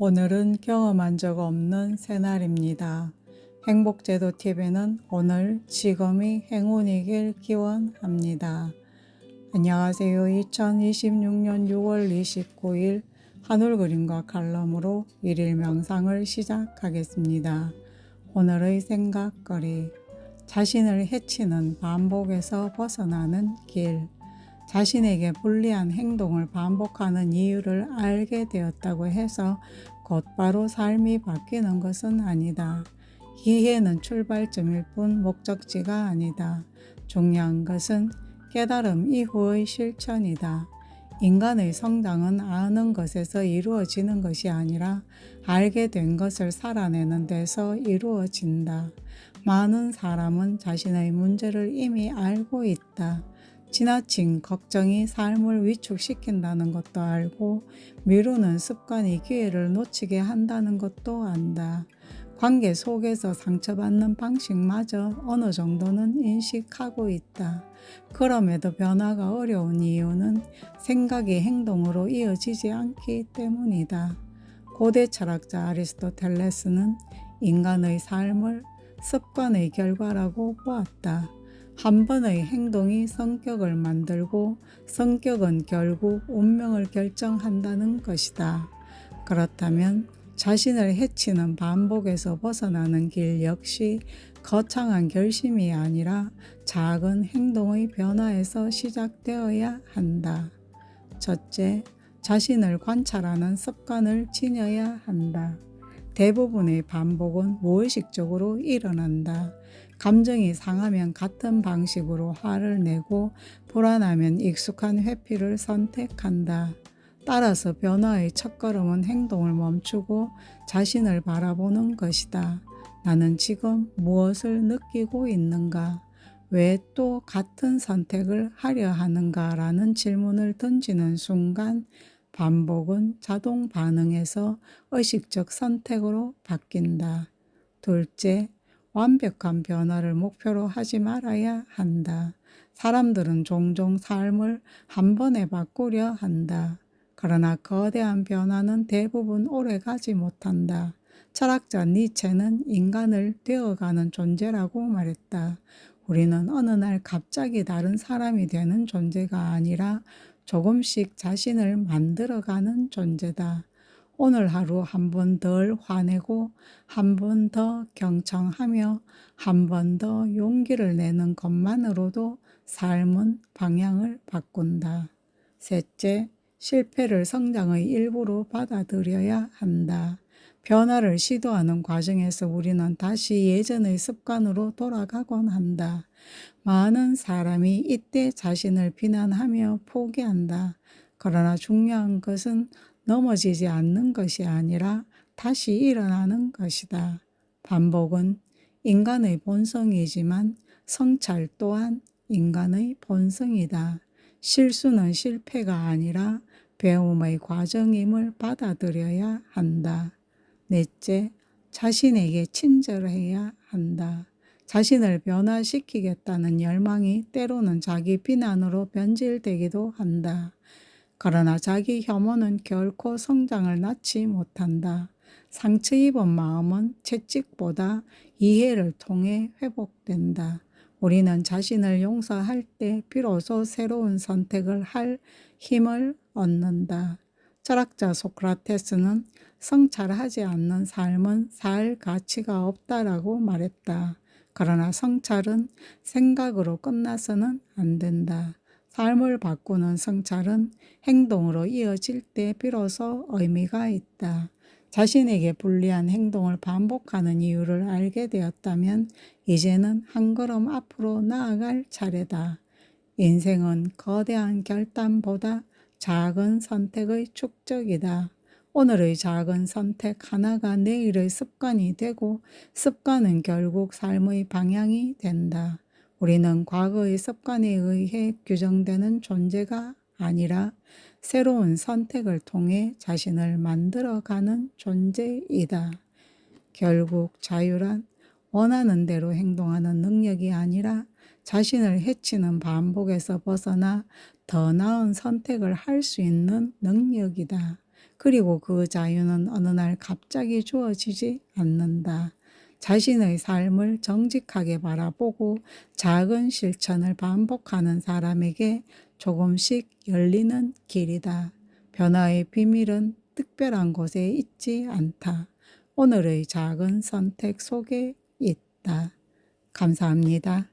오늘은 경험한 적 없는 새날입니다. 행복제도 TV는 오늘 지금이 행운이길 기원합니다. 안녕하세요. 2026년 6월 29일 하늘 그림과 칼럼으로 일일 명상을 시작하겠습니다. 오늘의 생각거리, 자신을 해치는 반복에서 벗어나는 길. 자신에게 불리한 행동을 반복하는 이유를 알게 되었다고 해서 곧바로 삶이 바뀌는 것은 아니다. 기회는 출발점일 뿐 목적지가 아니다. 중요한 것은 깨달음 이후의 실천이다. 인간의 성장은 아는 것에서 이루어지는 것이 아니라 알게 된 것을 살아내는 데서 이루어진다. 많은 사람은 자신의 문제를 이미 알고 있다. 지나친 걱정이 삶을 위축시킨다는 것도 알고 미루는 습관이 기회를 놓치게 한다는 것도 안다. 관계 속에서 상처받는 방식마저 어느 정도는 인식하고 있다. 그럼에도 변화가 어려운 이유는 생각이 행동으로 이어지지 않기 때문이다. 고대 철학자 아리스토텔레스는 인간의 삶을 습관의 결과라고 보았다. 한 번의 행동이 성격을 만들고 성격은 결국 운명을 결정한다는 것이다. 그렇다면 자신을 해치는 반복에서 벗어나는 길 역시 거창한 결심이 아니라 작은 행동의 변화에서 시작되어야 한다. 첫째, 자신을 관찰하는 습관을 지녀야 한다. 대부분의 반복은 무의식적으로 일어난다. 감정이 상하면 같은 방식으로 화를 내고 불안하면 익숙한 회피를 선택한다. 따라서 변화의 첫걸음은 행동을 멈추고 자신을 바라보는 것이다. 나는 지금 무엇을 느끼고 있는가? 왜 또 같은 선택을 하려 하는가? 라는 질문을 던지는 순간 반복은 자동 반응에서 의식적 선택으로 바뀐다. 둘째, 완벽한 변화를 목표로 하지 말아야 한다. 사람들은 종종 삶을 한 번에 바꾸려 한다. 그러나 거대한 변화는 대부분 오래 가지 못한다. 철학자 니체는 인간을 되어가는 존재라고 말했다. 우리는 어느 날 갑자기 다른 사람이 되는 존재가 아니라 조금씩 자신을 만들어가는 존재다. 오늘 하루 한 번 덜 화내고 한 번 더 경청하며 한 번 더 용기를 내는 것만으로도 삶은 방향을 바꾼다. 셋째, 실패를 성장의 일부로 받아들여야 한다. 변화를 시도하는 과정에서 우리는 다시 예전의 습관으로 돌아가곤 한다. 많은 사람이 이때 자신을 비난하며 포기한다. 그러나 중요한 것은 넘어지지 않는 것이 아니라 다시 일어나는 것이다. 반복은 인간의 본성이지만 성찰 또한 인간의 본성이다. 실수는 실패가 아니라 배움의 과정임을 받아들여야 한다. 넷째, 자신에게 친절해야 한다. 자신을 변화시키겠다는 열망이 때로는 자기 비난으로 변질되기도 한다. 그러나 자기 혐오는 결코 성장을 낳지 못한다. 상처 입은 마음은 채찍보다 이해를 통해 회복된다. 우리는 자신을 용서할 때 비로소 새로운 선택을 할 힘을 얻는다. 철학자 소크라테스는 성찰하지 않는 삶은 살 가치가 없다라고 말했다. 그러나 성찰은 생각으로 끝나서는 안 된다. 삶을 바꾸는 성찰은 행동으로 이어질 때 비로소 의미가 있다. 자신에게 불리한 행동을 반복하는 이유를 알게 되었다면 이제는 한 걸음 앞으로 나아갈 차례다. 인생은 거대한 결단보다 작은 선택의 축적이다. 오늘의 작은 선택 하나가 내일의 습관이 되고 습관은 결국 삶의 방향이 된다. 우리는 과거의 습관에 의해 규정되는 존재가 아니라 새로운 선택을 통해 자신을 만들어가는 존재이다. 결국 자유란 원하는 대로 행동하는 능력이 아니라 자신을 해치는 반복에서 벗어나 더 나은 선택을 할 수 있는 능력이다. 그리고 그 자유는 어느 날 갑자기 주어지지 않는다. 자신의 삶을 정직하게 바라보고 작은 실천을 반복하는 사람에게 조금씩 열리는 길이다. 변화의 비밀은 특별한 곳에 있지 않다. 오늘의 작은 선택 속에 있다. 감사합니다.